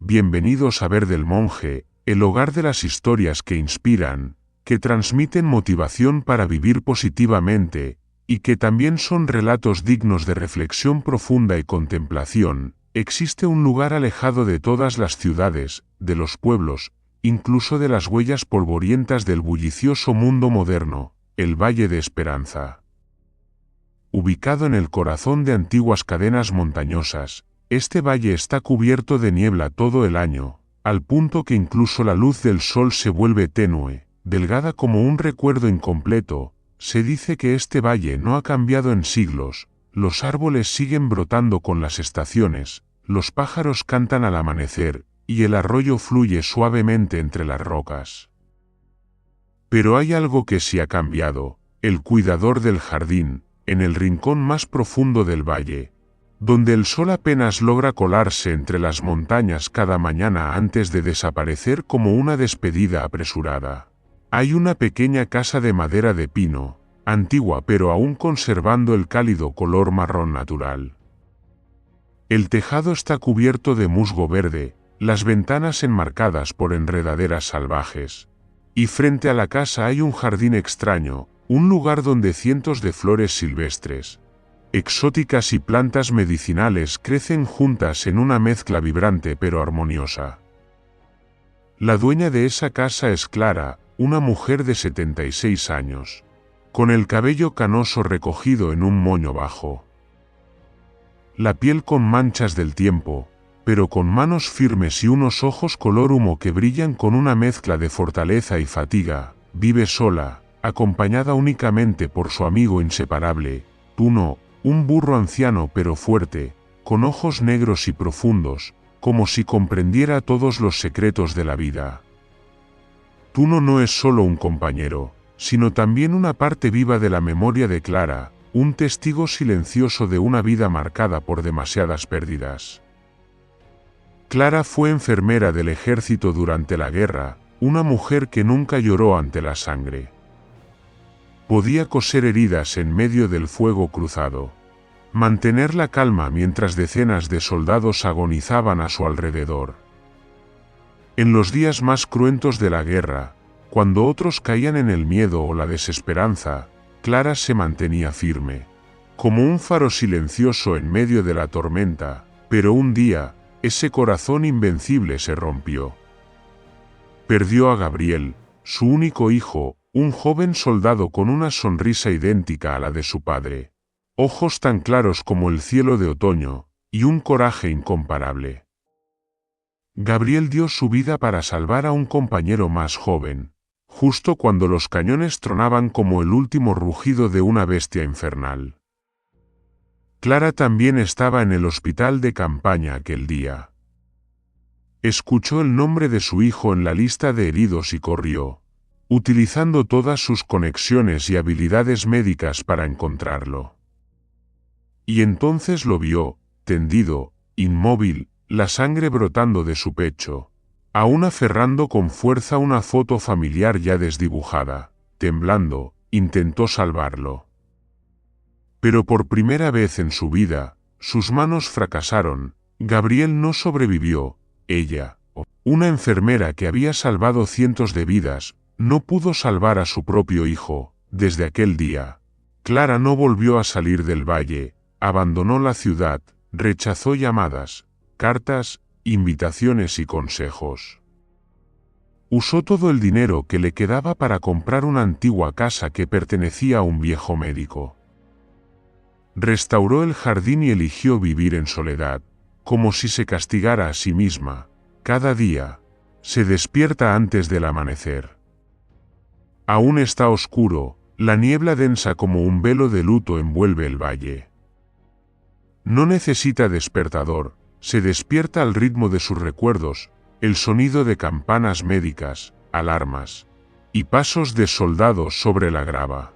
bienvenidos a Ver del Monje, el hogar de las historias que inspiran, que transmiten motivación para vivir positivamente, y que también son relatos dignos de reflexión profunda y contemplación. Existe un lugar alejado de todas las ciudades, de los pueblos, incluso de las huellas polvorientas del bullicioso mundo moderno, el Valle de Esperanza. Ubicado en el corazón de antiguas cadenas montañosas, este valle está cubierto de niebla todo el año, al punto que incluso la luz del sol se vuelve tenue, delgada como un recuerdo incompleto. Se dice que este valle no ha cambiado en siglos, los árboles siguen brotando con las estaciones, los pájaros cantan al amanecer, y el arroyo fluye suavemente entre las rocas. Pero hay algo que sí ha cambiado, el cuidador del jardín, en el rincón más profundo del valle, donde el sol apenas logra colarse entre las montañas cada mañana antes de desaparecer como una despedida apresurada. Hay una pequeña casa de madera de pino, antigua pero aún conservando el cálido color marrón natural. El tejado está cubierto de musgo verde, las ventanas enmarcadas por enredaderas salvajes. Y frente a la casa hay un jardín extraño, un lugar donde cientos de flores silvestres, exóticas y plantas medicinales crecen juntas en una mezcla vibrante pero armoniosa. La dueña de esa casa es Clara, una mujer de 76 años, con el cabello canoso recogido en un moño bajo. La piel con manchas del tiempo, pero con manos firmes y unos ojos color humo que brillan con una mezcla de fortaleza y fatiga. Vive sola, acompañada únicamente por su amigo inseparable, Tuno, un burro anciano pero fuerte, con ojos negros y profundos, como si comprendiera todos los secretos de la vida. Tuno no es solo un compañero, sino también una parte viva de la memoria de Clara, un testigo silencioso de una vida marcada por demasiadas pérdidas. Clara fue enfermera del ejército durante la guerra, una mujer que nunca lloró ante la sangre. Podía coser heridas en medio del fuego cruzado, mantener la calma mientras decenas de soldados agonizaban a su alrededor. En los días más cruentos de la guerra, cuando otros caían en el miedo o la desesperanza, Clara se mantenía firme, como un faro silencioso en medio de la tormenta. Pero un día, ese corazón invencible se rompió. Perdió a Gabriel, su único hijo, un joven soldado con una sonrisa idéntica a la de su padre, ojos tan claros como el cielo de otoño, y un coraje incomparable. Gabriel dio su vida para salvar a un compañero más joven, justo cuando los cañones tronaban como el último rugido de una bestia infernal. Clara también estaba en el hospital de campaña aquel día. Escuchó el nombre de su hijo en la lista de heridos y corrió, utilizando todas sus conexiones y habilidades médicas para encontrarlo. Y entonces lo vio, tendido, inmóvil, la sangre brotando de su pecho, aún aferrando con fuerza una foto familiar ya desdibujada. Temblando, intentó salvarlo. Pero por primera vez en su vida, sus manos fracasaron. Gabriel no sobrevivió. Ella, una enfermera que había salvado cientos de vidas, no pudo salvar a su propio hijo. Desde aquel día, Clara no volvió a salir del valle, abandonó la ciudad, rechazó llamadas, cartas, invitaciones y consejos. Usó todo el dinero que le quedaba para comprar una antigua casa que pertenecía a un viejo médico. Restauró el jardín y eligió vivir en soledad, como si se castigara a sí misma. Cada día, se despierta antes del amanecer. Aún está oscuro, la niebla densa como un velo de luto envuelve el valle. No necesita despertador, se despierta al ritmo de sus recuerdos, el sonido de campanas médicas, alarmas y pasos de soldados sobre la grava.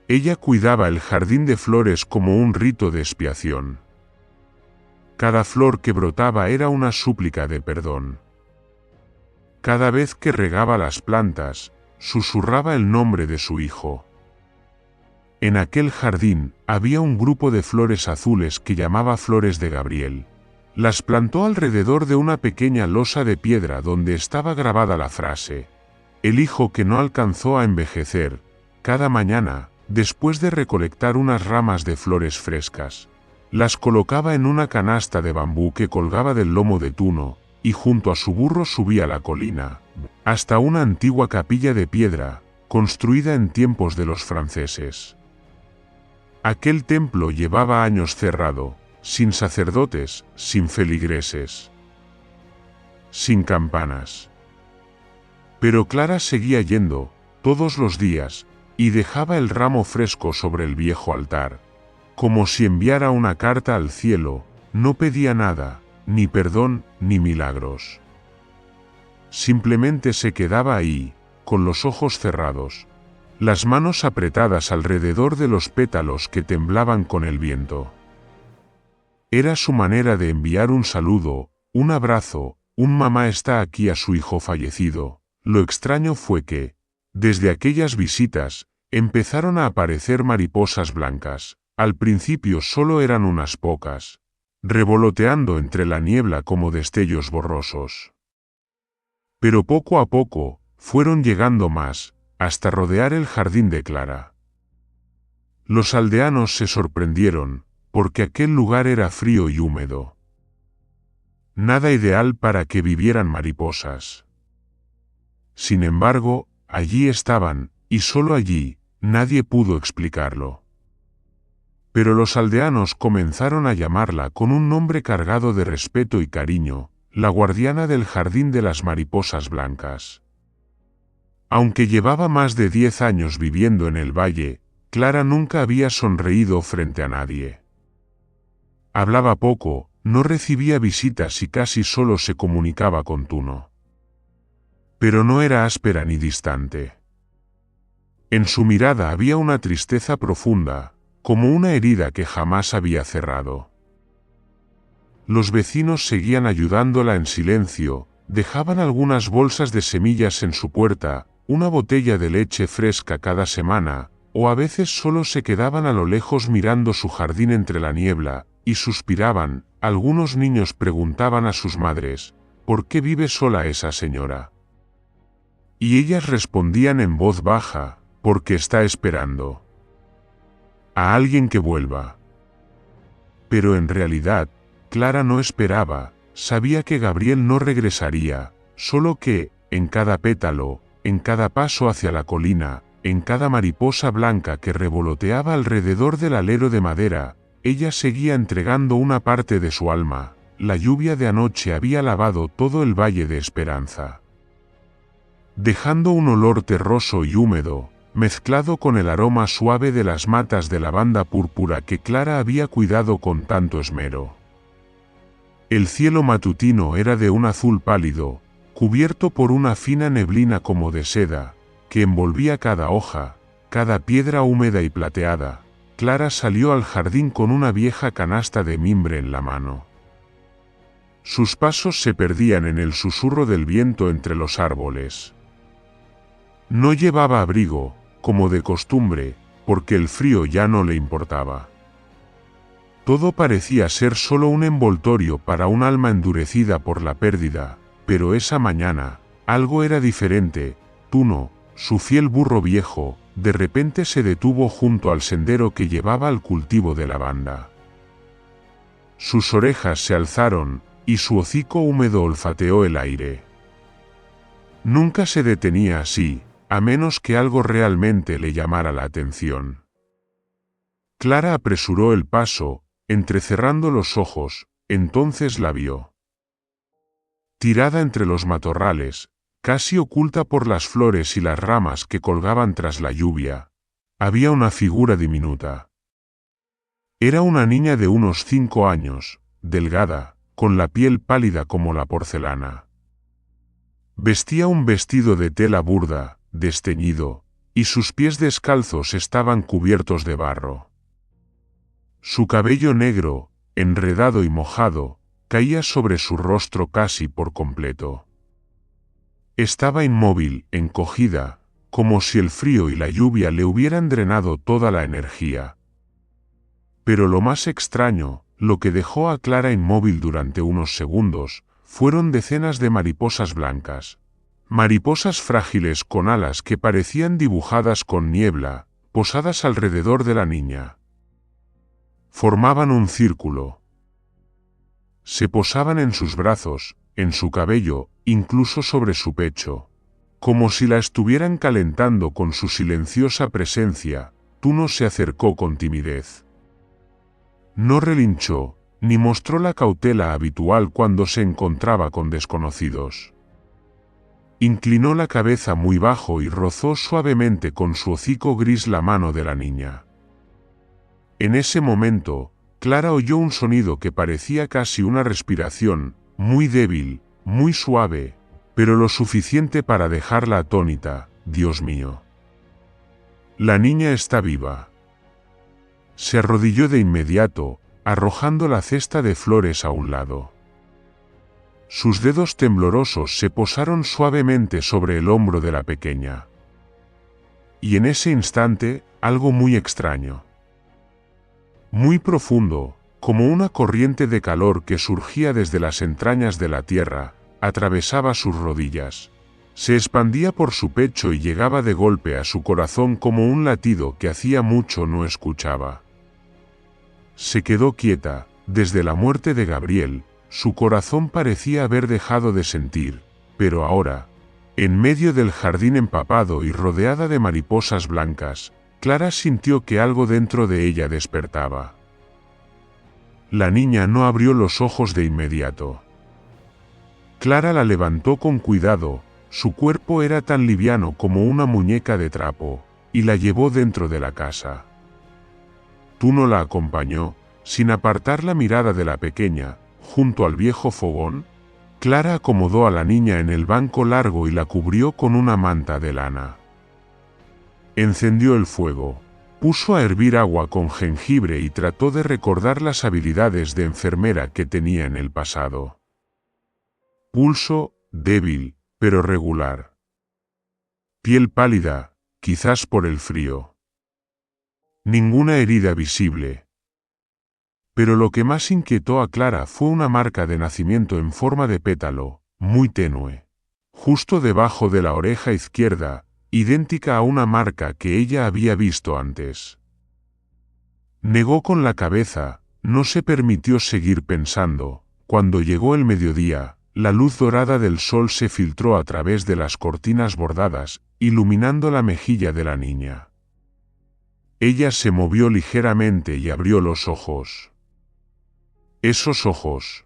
Ella cuidaba el jardín de flores como un rito de expiación. Cada flor que brotaba era una súplica de perdón. Cada vez que regaba las plantas, susurraba el nombre de su hijo. En aquel jardín había un grupo de flores azules que llamaba Flores de Gabriel. Las plantó alrededor de una pequeña losa de piedra donde estaba grabada la frase: el hijo que no alcanzó a envejecer. Cada mañana, después de recolectar unas ramas de flores frescas, las colocaba en una canasta de bambú que colgaba del lomo de Tuno, y junto a su burro subía la colina, hasta una antigua capilla de piedra, construida en tiempos de los franceses. Aquel templo llevaba años cerrado, sin sacerdotes, sin feligreses, sin campanas. Pero Clara seguía yendo, todos los días, y dejaba el ramo fresco sobre el viejo altar, como si enviara una carta al cielo. No pedía nada, ni perdón, ni milagros. Simplemente se quedaba ahí, con los ojos cerrados, las manos apretadas alrededor de los pétalos que temblaban con el viento. Era su manera de enviar un saludo, un abrazo, un mamá está aquí a su hijo fallecido. Lo extraño fue que, desde aquellas visitas, empezaron a aparecer mariposas blancas. Al principio solo eran unas pocas, revoloteando entre la niebla como destellos borrosos. Pero poco a poco, fueron llegando más, hasta rodear el jardín de Clara. Los aldeanos se sorprendieron, porque aquel lugar era frío y húmedo. Nada ideal para que vivieran mariposas. Sin embargo, allí estaban, y solo allí, nadie pudo explicarlo. Pero los aldeanos comenzaron a llamarla con un nombre cargado de respeto y cariño: la guardiana del jardín de las mariposas blancas. Aunque llevaba más de 10 años viviendo en el valle, Clara nunca había sonreído frente a nadie. Hablaba poco, no recibía visitas y casi solo se comunicaba con Tuno. Pero no era áspera ni distante. En su mirada había una tristeza profunda, como una herida que jamás había cerrado. Los vecinos seguían ayudándola en silencio, dejaban algunas bolsas de semillas en su puerta, una botella de leche fresca cada semana, o a veces solo se quedaban a lo lejos mirando su jardín entre la niebla, y suspiraban. Algunos niños preguntaban a sus madres: ¿por qué vive sola esa señora? Y ellas respondían en voz baja: porque está esperando a alguien que vuelva. Pero en realidad, Clara no esperaba, sabía que Gabriel no regresaría, solo que, en cada pétalo, en cada paso hacia la colina, en cada mariposa blanca que revoloteaba alrededor del alero de madera, ella seguía entregando una parte de su alma. La lluvia de anoche había lavado todo el valle de Esperanza, dejando un olor terroso y húmedo, mezclado con el aroma suave de las matas de lavanda púrpura que Clara había cuidado con tanto esmero. El cielo matutino era de un azul pálido, cubierto por una fina neblina como de seda, que envolvía cada hoja, cada piedra húmeda y plateada. Clara salió al jardín con una vieja canasta de mimbre en la mano. Sus pasos se perdían en el susurro del viento entre los árboles. No llevaba abrigo, como de costumbre, porque el frío ya no le importaba. Todo parecía ser solo un envoltorio para un alma endurecida por la pérdida, pero esa mañana, algo era diferente. Tuno, su fiel burro viejo, de repente se detuvo junto al sendero que llevaba al cultivo de lavanda. Sus orejas se alzaron, y su hocico húmedo olfateó el aire. Nunca se detenía así, a menos que algo realmente le llamara la atención. Clara apresuró el paso, entrecerrando los ojos, entonces la vio. Tirada entre los matorrales, casi oculta por las flores y las ramas que colgaban tras la lluvia, había una figura diminuta. Era una niña de unos 5 años, delgada, con la piel pálida como la porcelana. Vestía un vestido de tela burda, desteñido, y sus pies descalzos estaban cubiertos de barro. Su cabello negro, enredado y mojado, caía sobre su rostro casi por completo. Estaba inmóvil, encogida, como si el frío y la lluvia le hubieran drenado toda la energía. Pero lo más extraño, Lo que dejó a Clara inmóvil durante unos segundos fueron decenas de mariposas blancas. Mariposas frágiles con alas que parecían dibujadas con niebla, posadas alrededor de la niña. Formaban un círculo. Se posaban en sus brazos, en su cabello, incluso sobre su pecho. Como si la estuvieran calentando con su silenciosa presencia, Tuno se acercó con timidez. No relinchó, ni mostró la cautela habitual cuando se encontraba con desconocidos. Inclinó la cabeza muy bajo y rozó suavemente con su hocico gris la mano de la niña. En ese momento, Clara oyó un sonido que parecía casi una respiración, muy débil, muy suave, pero lo suficiente para dejarla atónita. Dios mío. La niña está viva. Se arrodilló de inmediato, arrojando la cesta de flores a un lado. Sus dedos temblorosos se posaron suavemente sobre el hombro de la pequeña. Y en ese instante, algo muy extraño. Muy profundo, como una corriente de calor que surgía desde las entrañas de la tierra, atravesaba sus rodillas. Se expandía por su pecho y llegaba de golpe a su corazón como un latido que hacía mucho no escuchaba. Se quedó quieta. Desde la muerte de Gabriel, su corazón parecía haber dejado de sentir, pero ahora, en medio del jardín empapado y rodeada de mariposas blancas, Clara sintió que algo dentro de ella despertaba. La niña no abrió los ojos de inmediato. Clara la levantó con cuidado, su cuerpo era tan liviano como una muñeca de trapo, y la llevó dentro de la casa. Tuno la acompañó, sin apartar la mirada de la pequeña, junto al viejo fogón. Clara acomodó a la niña en el banco largo y la cubrió con una manta de lana. Encendió el fuego, puso a hervir agua con jengibre y trató de recordar las habilidades de enfermera que tenía en el pasado. Pulso, débil, pero regular. Piel pálida, quizás por el frío. Ninguna herida visible. Pero lo que más inquietó a Clara fue una marca de nacimiento en forma de pétalo, muy tenue. Justo debajo de la oreja izquierda, idéntica a una marca que ella había visto antes. Negó con la cabeza, no se permitió seguir pensando. Cuando llegó el mediodía, la luz dorada del sol se filtró a través de las cortinas bordadas, iluminando la mejilla de la niña. Ella se movió ligeramente y abrió los ojos. Esos ojos,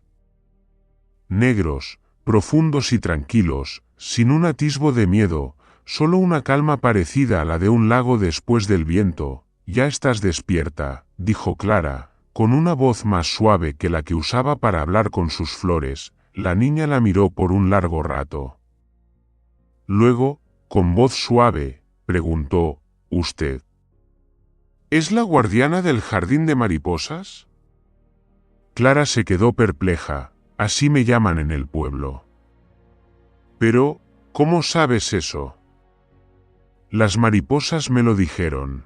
negros, profundos y tranquilos, sin un atisbo de miedo, solo una calma parecida a la de un lago después del viento. Ya estás despierta, dijo Clara, con una voz más suave que la que usaba para hablar con sus flores. La niña la miró por un largo rato. Luego, con voz suave, preguntó, ¿usted es la guardiana del jardín de mariposas? Clara se quedó perpleja. Así me llaman en el pueblo. Pero, ¿cómo sabes eso? Las mariposas me lo dijeron.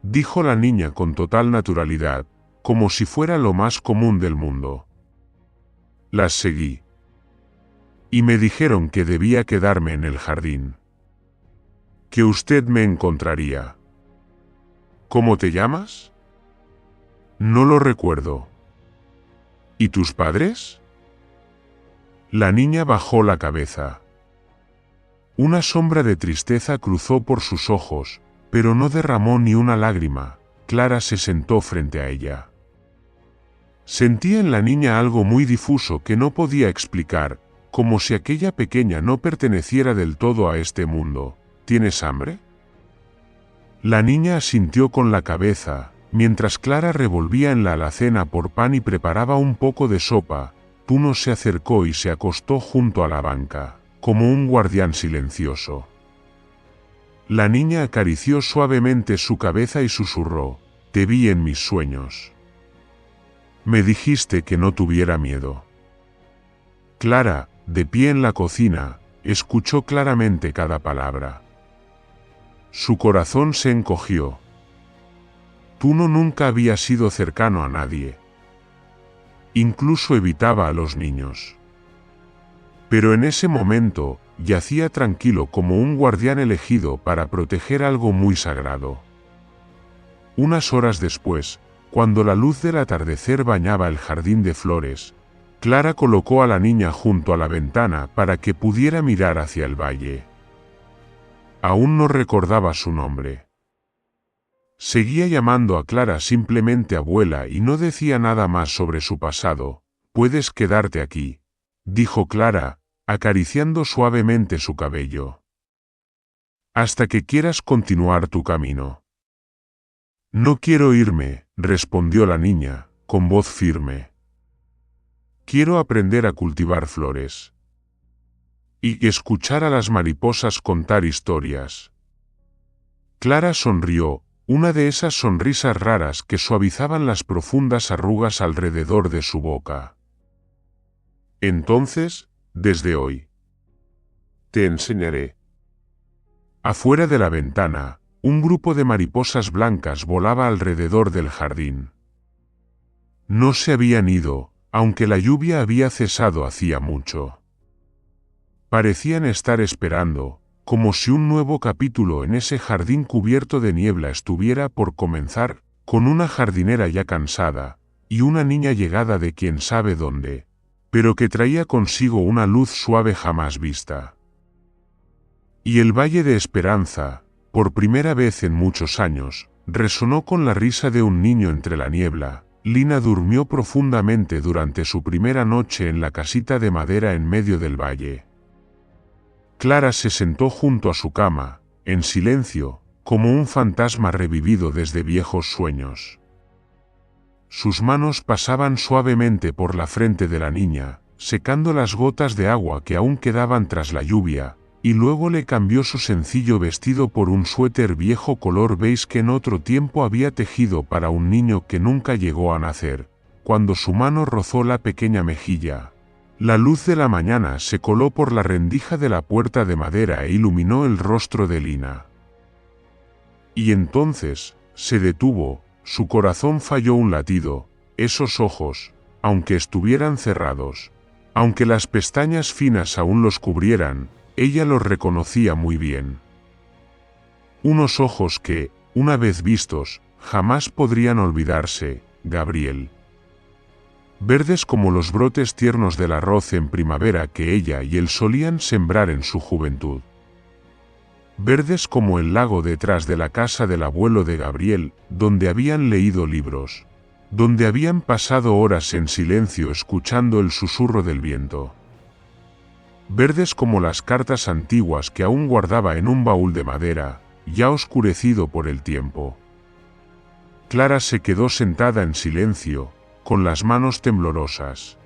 Dijo la niña con total naturalidad, como si fuera lo más común del mundo. Las seguí. Y me dijeron que debía quedarme en el jardín. Que usted me encontraría. ¿Cómo te llamas? No lo recuerdo. ¿Y tus padres? La niña bajó la cabeza. Una sombra de tristeza cruzó por sus ojos, pero no derramó ni una lágrima. Clara se sentó frente a ella. Sentía en la niña algo muy difuso que no podía explicar, como si aquella pequeña no perteneciera del todo a este mundo. ¿Tienes hambre? La niña asintió con la cabeza, mientras Clara revolvía en la alacena por pan y preparaba un poco de sopa. Tuno se acercó y se acostó junto a la banca, como un guardián silencioso. La niña acarició suavemente su cabeza y susurró, «Te vi en mis sueños. Me dijiste que no tuviera miedo». Clara, de pie en la cocina, escuchó claramente cada palabra. Su corazón se encogió. Tú nunca había sido cercano a nadie. Incluso evitaba a los niños. Pero en ese momento, yacía tranquilo como un guardián elegido para proteger algo muy sagrado. Unas horas después, cuando la luz del atardecer bañaba el jardín de flores, Clara colocó a la niña junto a la ventana para que pudiera mirar hacia el valle. Aún no recordaba su nombre. Seguía llamando a Clara simplemente abuela y no decía nada más sobre su pasado. «Puedes quedarte aquí», dijo Clara, acariciando suavemente su cabello. «Hasta que quieras continuar tu camino». «No quiero irme», respondió la niña, con voz firme. «Quiero aprender a cultivar flores. Y escuchar a las mariposas contar historias». Clara sonrió, una de esas sonrisas raras que suavizaban las profundas arrugas alrededor de su boca. «Entonces, desde hoy, te enseñaré». Afuera de la ventana, un grupo de mariposas blancas volaba alrededor del jardín. No se habían ido, aunque la lluvia había cesado hacía mucho. Parecían estar esperando, como si un nuevo capítulo en ese jardín cubierto de niebla estuviera por comenzar, con una jardinera ya cansada, y una niña llegada de quién sabe dónde, pero que traía consigo una luz suave jamás vista. Y el Valle de Esperanza, por primera vez en muchos años, resonó con la risa de un niño entre la niebla. Lina durmió profundamente durante su primera noche en la casita de madera en medio del valle. Clara se sentó junto a su cama, en silencio, como un fantasma revivido desde viejos sueños. Sus manos pasaban suavemente por la frente de la niña, secando las gotas de agua que aún quedaban tras la lluvia, y luego le cambió su sencillo vestido por un suéter viejo color beige que en otro tiempo había tejido para un niño que nunca llegó a nacer. Cuando su mano rozó la pequeña mejilla, la luz de la mañana se coló por la rendija de la puerta de madera e iluminó el rostro de Lina. Y entonces, se detuvo, su corazón falló un latido, esos ojos, aunque estuvieran cerrados, aunque las pestañas finas aún los cubrieran, ella los reconocía muy bien. Unos ojos que, una vez vistos, jamás podrían olvidarse, Gabriel. Verdes como los brotes tiernos del arroz en primavera que ella y él solían sembrar en su juventud. Verdes como el lago detrás de la casa del abuelo de Gabriel, donde habían leído libros, donde habían pasado horas en silencio escuchando el susurro del viento. Verdes como las cartas antiguas que aún guardaba en un baúl de madera, ya oscurecido por el tiempo. Clara se quedó sentada en silencio, con las manos temblorosas.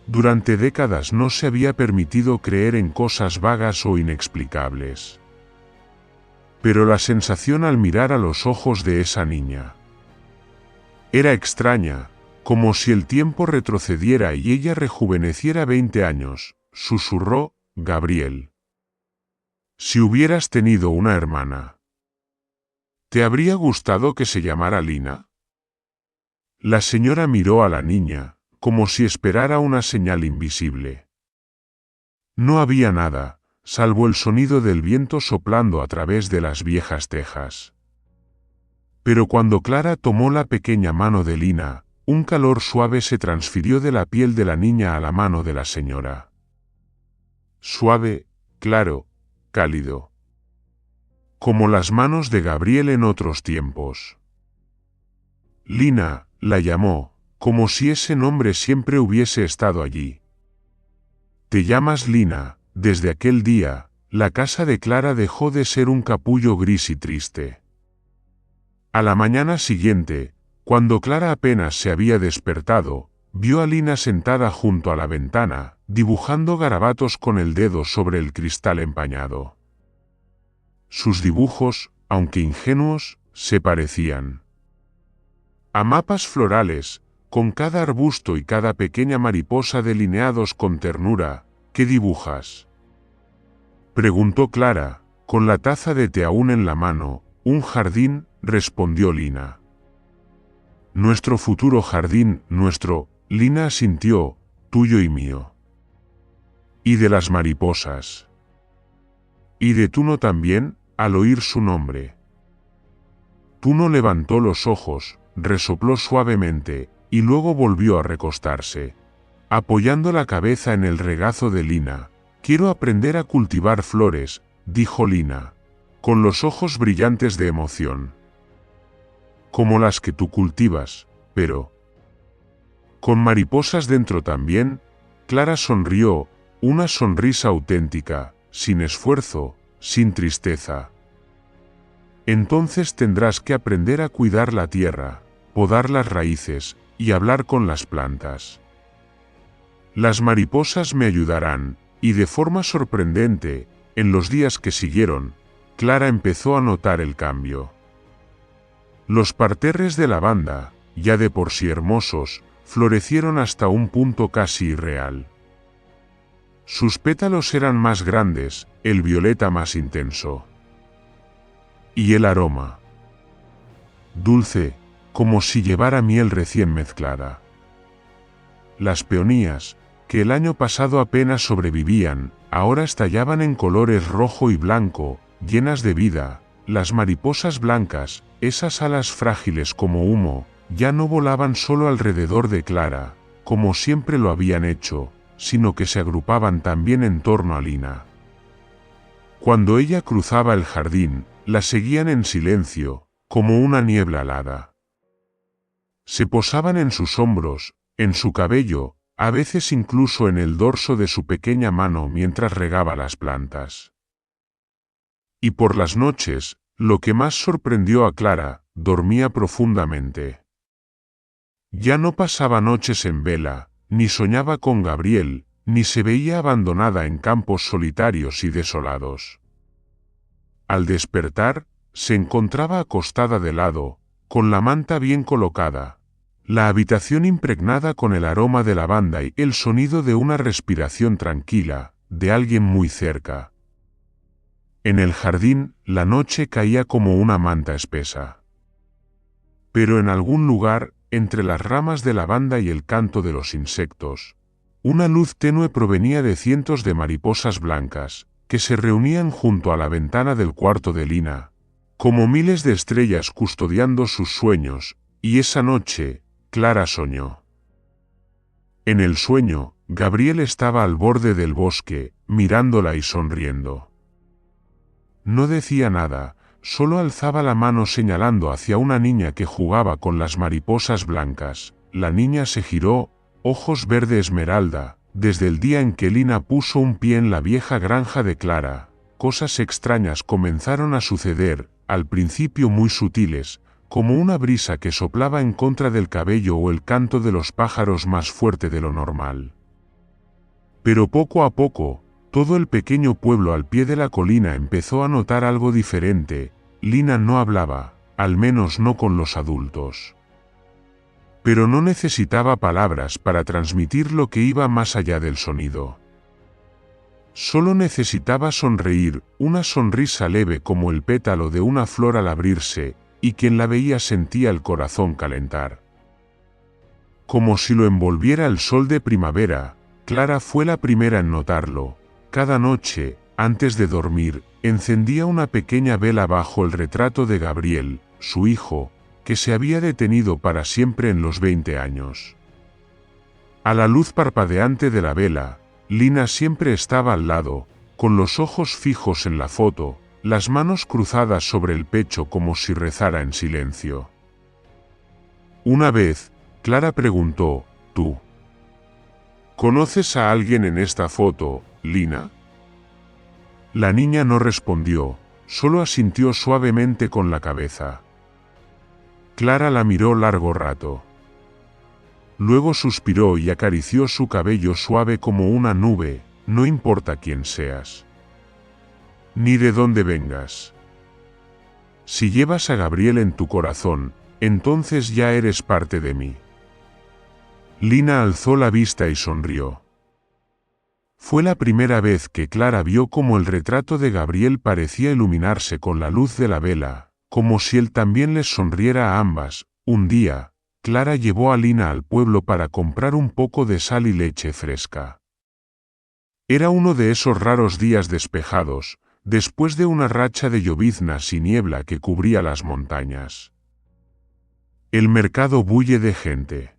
Durante décadas no se había permitido creer en cosas vagas o inexplicables. Pero la sensación al mirar a los ojos de esa niña era extraña, como si el tiempo retrocediera y ella rejuveneciera 20 años, susurró, Gabriel. Si hubieras tenido una hermana, ¿te habría gustado que se llamara Lina? La señora miró a la niña, como si esperara una señal invisible. No había nada, salvo el sonido del viento soplando a través de las viejas tejas. Pero cuando Clara tomó la pequeña mano de Lina, un calor suave se transfirió de la piel de la niña a la mano de la señora. Suave, claro, cálido. Como las manos de Gabriel en otros tiempos. Lina, la llamó, como si ese nombre siempre hubiese estado allí. Te llamas Lina. Desde aquel día, la casa de Clara dejó de ser un capullo gris y triste. A la mañana siguiente, cuando Clara apenas se había despertado, vio a Lina sentada junto a la ventana, dibujando garabatos con el dedo sobre el cristal empañado. Sus dibujos, aunque ingenuos, se parecían a mapas florales, con cada arbusto y cada pequeña mariposa delineados con ternura. ¿Qué dibujas?, preguntó Clara, con la taza de té aún en la mano, Un jardín, respondió Lina. Nuestro futuro jardín, Lina asintió, tuyo y mío. Y de las mariposas. Y de Tuno también, al oír su nombre. Tuno levantó los ojos, resopló suavemente, y luego volvió a recostarse. Apoyando la cabeza en el regazo de Lina. Quiero aprender a cultivar flores, dijo Lina, con los ojos brillantes de emoción. Como las que tú cultivas, pero... ¿Con mariposas dentro también? Clara sonrió, una sonrisa auténtica, sin esfuerzo, sin tristeza. Entonces tendrás que aprender a cuidar la tierra, podar las raíces, y hablar con las plantas. Las mariposas me ayudarán, y de forma sorprendente, en los días que siguieron, Clara empezó a notar el cambio. Los parterres de lavanda, ya de por sí hermosos, florecieron hasta un punto casi irreal. Sus pétalos eran más grandes, el violeta más intenso. Y el aroma. Dulce, como si llevara miel recién mezclada. Las peonías, que el año pasado apenas sobrevivían, ahora estallaban en colores rojo y blanco, llenas de vida. Las mariposas blancas, esas alas frágiles como humo, ya no volaban solo alrededor de Clara, como siempre lo habían hecho, sino que se agrupaban también en torno a Lina. Cuando ella cruzaba el jardín, la seguían en silencio, como una niebla alada. Se posaban en sus hombros, en su cabello, a veces incluso en el dorso de su pequeña mano mientras regaba las plantas. Y por las noches, lo que más sorprendió a Clara, dormía profundamente. Ya no pasaba noches en vela, ni soñaba con Gabriel, ni se veía abandonada en campos solitarios y desolados. Al despertar, se encontraba acostada de lado, con la manta bien colocada, la habitación impregnada con el aroma de lavanda y el sonido de una respiración tranquila, de alguien muy cerca. En el jardín, la noche caía como una manta espesa. Pero en algún lugar, entre las ramas de lavanda y el canto de los insectos, una luz tenue provenía de cientos de mariposas blancas, que se reunían junto a la ventana del cuarto de Lina, como miles de estrellas custodiando sus sueños, y esa noche, Clara soñó. En el sueño, Gabriel estaba al borde del bosque, mirándola y sonriendo. No decía nada, solo alzaba la mano señalando hacia una niña que jugaba con las mariposas blancas. La niña se giró, ojos verde esmeralda. Desde el día en que Lina puso un pie en la vieja granja de Clara, cosas extrañas comenzaron a suceder, al principio muy sutiles, como una brisa que soplaba en contra del cabello o el canto de los pájaros más fuerte de lo normal. Pero poco a poco, todo el pequeño pueblo al pie de la colina empezó a notar algo diferente. Lina no hablaba, al menos no con los adultos. Pero no necesitaba palabras para transmitir lo que iba más allá del sonido. Solo necesitaba sonreír, una sonrisa leve como el pétalo de una flor al abrirse, y quien la veía sentía el corazón calentar. Como si lo envolviera el sol de primavera, Clara fue la primera en notarlo. Cada noche, antes de dormir, encendía una pequeña vela bajo el retrato de Gabriel, su hijo, que se había detenido para siempre en los 20 años. A la luz parpadeante de la vela, Lina siempre estaba al lado, con los ojos fijos en la foto, las manos cruzadas sobre el pecho como si rezara en silencio. Una vez, Clara preguntó, ¿tú conoces a alguien en esta foto, Lina? La niña no respondió, solo asintió suavemente con la cabeza. Clara la miró largo rato. Luego suspiró y acarició su cabello suave como una nube. No importa quién seas, ni de dónde vengas. Si llevas a Gabriel en tu corazón, entonces ya eres parte de mí. Lina alzó la vista y sonrió. Fue la primera vez que Clara vio cómo el retrato de Gabriel parecía iluminarse con la luz de la vela, como si él también les sonriera a ambas. Un día, Clara llevó a Lina al pueblo para comprar un poco de sal y leche fresca. Era uno de esos raros días despejados, después de una racha de lloviznas y niebla que cubría las montañas. El mercado bulle de gente.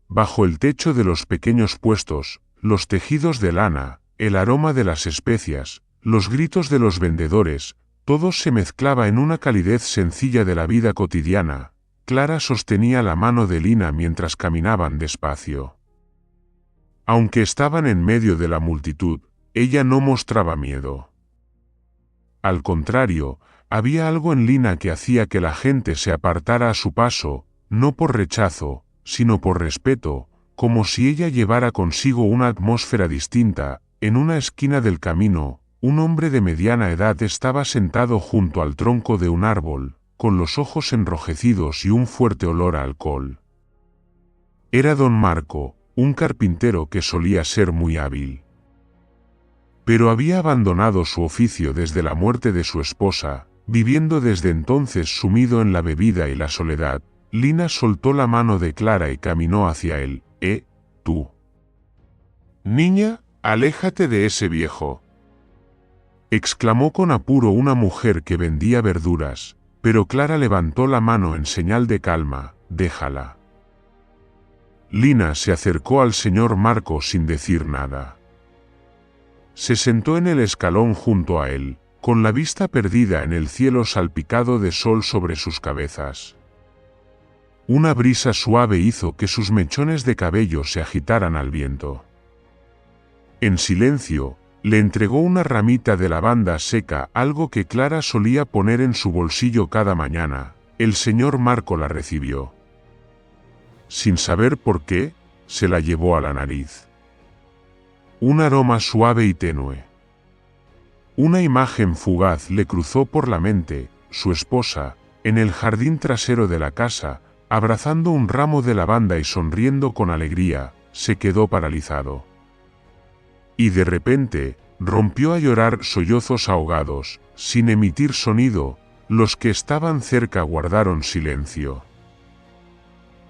Bajo el techo de los pequeños puestos, los tejidos de lana, el aroma de las especias, los gritos de los vendedores, todo se mezclaba en una calidez sencilla de la vida cotidiana. Clara sostenía la mano de Lina mientras caminaban despacio. Aunque estaban en medio de la multitud, ella no mostraba miedo. Al contrario, había algo en Lina que hacía que la gente se apartara a su paso, no por rechazo, sino por respeto, como si ella llevara consigo una atmósfera distinta. En una esquina del camino, un hombre de mediana edad estaba sentado junto al tronco de un árbol, con los ojos enrojecidos y un fuerte olor a alcohol. Era don Marco, un carpintero que solía ser muy hábil. Pero había abandonado su oficio desde la muerte de su esposa, viviendo desde entonces sumido en la bebida y la soledad. Lina soltó la mano de Clara y caminó hacia él. Tú. Niña, aléjate de ese viejo, exclamó con apuro una mujer que vendía verduras, pero Clara levantó la mano en señal de calma. Déjala. Lina se acercó al señor Marco sin decir nada. Se sentó en el escalón junto a él, con la vista perdida en el cielo salpicado de sol sobre sus cabezas. Una brisa suave hizo que sus mechones de cabello se agitaran al viento. En silencio, le entregó una ramita de lavanda seca, algo que Clara solía poner en su bolsillo cada mañana. El señor Marco la recibió. Sin saber por qué, se la llevó a la nariz. Un aroma suave y tenue. Una imagen fugaz le cruzó por la mente: su esposa, en el jardín trasero de la casa, abrazando un ramo de lavanda y sonriendo con alegría. Se quedó paralizado. Y de repente, rompió a llorar sollozos ahogados, sin emitir sonido. Los que estaban cerca guardaron silencio.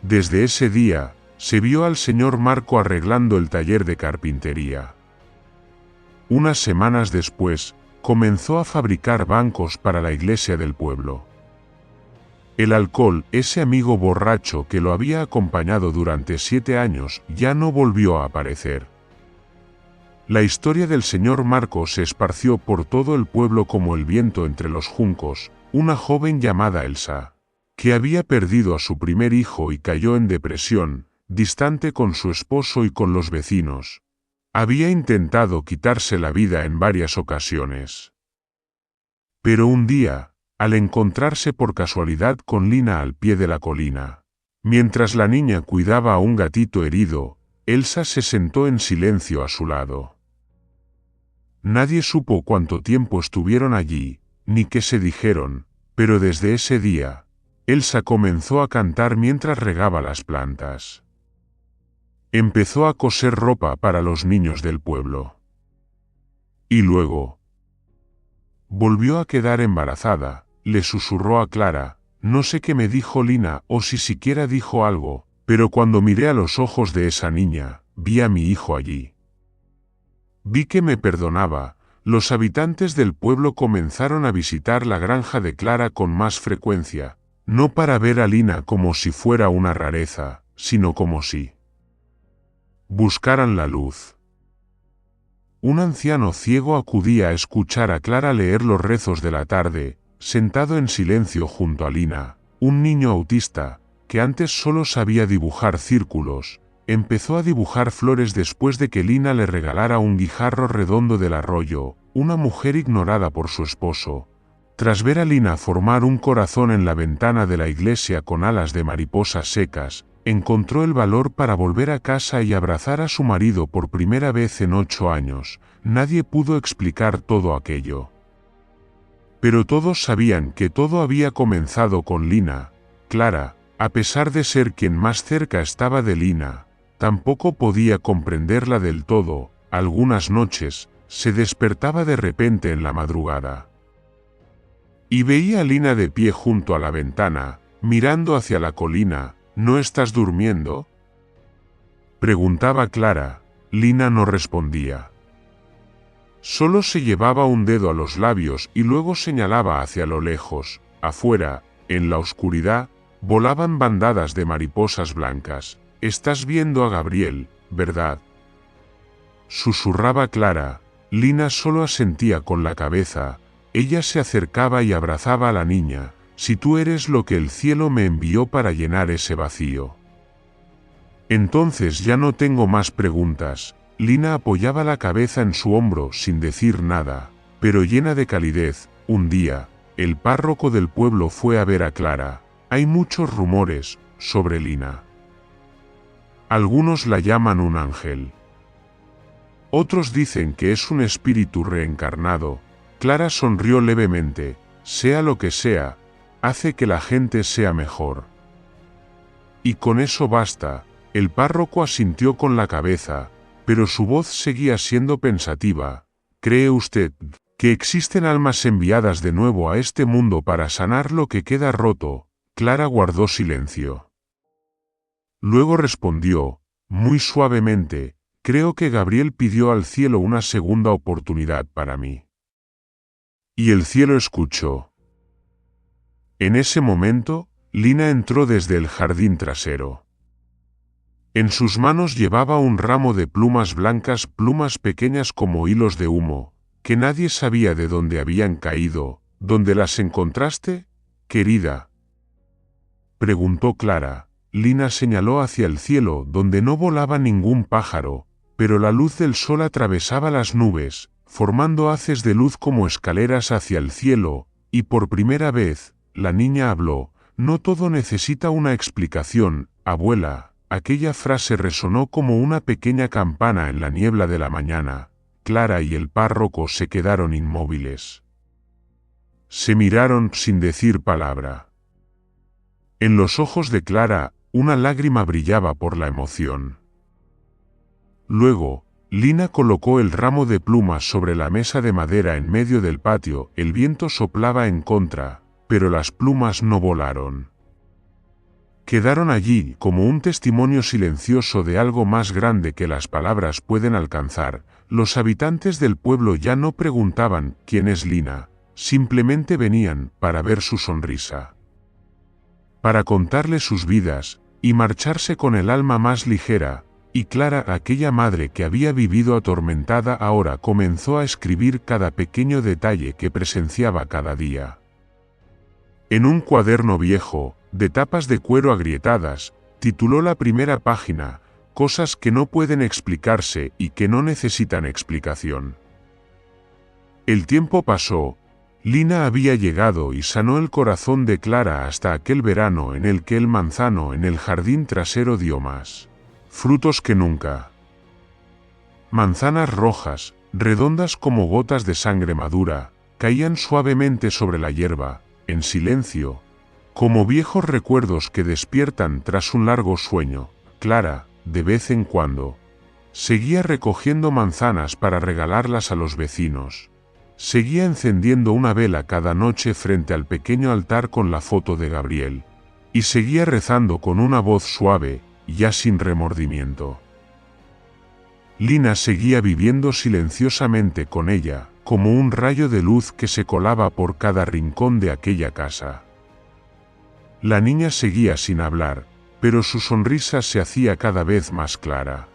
Desde ese día, se vio al señor Marco arreglando el taller de carpintería. Unas semanas después, comenzó a fabricar bancos para la iglesia del pueblo. El alcohol, ese amigo borracho que lo había acompañado durante 7 años, ya no volvió a aparecer. La historia del señor Marco se esparció por todo el pueblo como el viento entre los juncos. Una joven llamada Elsa, que había perdido a su primer hijo y cayó en depresión, distante con su esposo y con los vecinos. Había intentado quitarse la vida en varias ocasiones. Pero un día, al encontrarse por casualidad con Lina al pie de la colina, mientras la niña cuidaba a un gatito herido, Elsa se sentó en silencio a su lado. Nadie supo cuánto tiempo estuvieron allí, ni qué se dijeron, pero desde ese día, Elsa comenzó a cantar mientras regaba las plantas. Empezó a coser ropa para los niños del pueblo. Y luego volvió a quedar embarazada. Le susurró a Clara: no sé qué me dijo Lina o si siquiera dijo algo, pero cuando miré a los ojos de esa niña, vi a mi hijo allí. Vi que me perdonaba. Los habitantes del pueblo comenzaron a visitar la granja de Clara con más frecuencia, no para ver a Lina como si fuera una rareza, sino como si buscaran la luz. Un anciano ciego acudía a escuchar a Clara leer los rezos de la tarde, sentado en silencio junto a Lina. Un niño autista, que antes solo sabía dibujar círculos, empezó a dibujar flores después de que Lina le regalara un guijarro redondo del arroyo. Una mujer ignorada por su esposo, tras ver a Lina formar un corazón en la ventana de la iglesia con alas de mariposas secas, encontró el valor para volver a casa y abrazar a su marido por primera vez en 8 años. Nadie pudo explicar todo aquello. Pero todos sabían que todo había comenzado con Lina. Clara, a pesar de ser quien más cerca estaba de Lina, tampoco podía comprenderla del todo. Algunas noches, se despertaba de repente en la madrugada. Y veía a Lina de pie junto a la ventana, mirando hacia la colina. ¿No estás durmiendo?, preguntaba Clara. Lina no respondía. Solo se llevaba un dedo a los labios y luego señalaba hacia lo lejos. Afuera, en la oscuridad, volaban bandadas de mariposas blancas. «Estás viendo a Gabriel, ¿verdad?», susurraba Clara. Lina solo asentía con la cabeza. Ella se acercaba y abrazaba a la niña. «Si tú eres lo que el cielo me envió para llenar ese vacío». Entonces ya no tengo más preguntas. Lina apoyaba la cabeza en su hombro sin decir nada, pero llena de calidez. Un día, el párroco del pueblo fue a ver a Clara. Hay muchos rumores sobre Lina. Algunos la llaman un ángel. Otros dicen que es un espíritu reencarnado. Clara sonrió levemente. Sea lo que sea, hace que la gente sea mejor. Y con eso basta. El párroco asintió con la cabeza, pero su voz seguía siendo pensativa. ¿Cree usted que existen almas enviadas de nuevo a este mundo para sanar lo que queda roto? Clara guardó silencio. Luego respondió, muy suavemente, creo que Gabriel pidió al cielo una segunda oportunidad para mí. Y el cielo escuchó. En ese momento, Lina entró desde el jardín trasero. En sus manos llevaba un ramo de plumas blancas, plumas pequeñas como hilos de humo, que nadie sabía de dónde habían caído. ¿Dónde las encontraste, querida?, preguntó Clara. Lina señaló hacia el cielo, donde no volaba ningún pájaro, pero la luz del sol atravesaba las nubes, formando haces de luz como escaleras hacia el cielo, y por primera vez, la niña habló. No todo necesita una explicación, abuela. Aquella frase resonó como una pequeña campana en la niebla de la mañana. Clara y el párroco se quedaron inmóviles. Se miraron sin decir palabra. En los ojos de Clara, una lágrima brillaba por la emoción. Luego, Lina colocó el ramo de plumas sobre la mesa de madera en medio del patio. El viento soplaba en contra, pero las plumas no volaron. Quedaron allí como un testimonio silencioso de algo más grande que las palabras pueden alcanzar. Los habitantes del pueblo ya no preguntaban ¿quién es Lina?, simplemente venían para ver su sonrisa, para contarle sus vidas y marcharse con el alma más ligera. Y Clara, aquella madre que había vivido atormentada, ahora comenzó a escribir cada pequeño detalle que presenciaba cada día. En un cuaderno viejo, de tapas de cuero agrietadas, tituló la primera página, Cosas que no pueden explicarse y que no necesitan explicación. El tiempo pasó. Lina había llegado y sanó el corazón de Clara hasta aquel verano en el que el manzano en el jardín trasero dio más frutos que nunca. Manzanas rojas, redondas como gotas de sangre madura, caían suavemente sobre la hierba, en silencio, como viejos recuerdos que despiertan tras un largo sueño. Clara, de vez en cuando, seguía recogiendo manzanas para regalarlas a los vecinos. Seguía encendiendo una vela cada noche frente al pequeño altar con la foto de Gabriel. Y seguía rezando con una voz suave, ya sin remordimiento. Lina seguía viviendo silenciosamente con ella, como un rayo de luz que se colaba por cada rincón de aquella casa. La niña seguía sin hablar, pero su sonrisa se hacía cada vez más clara.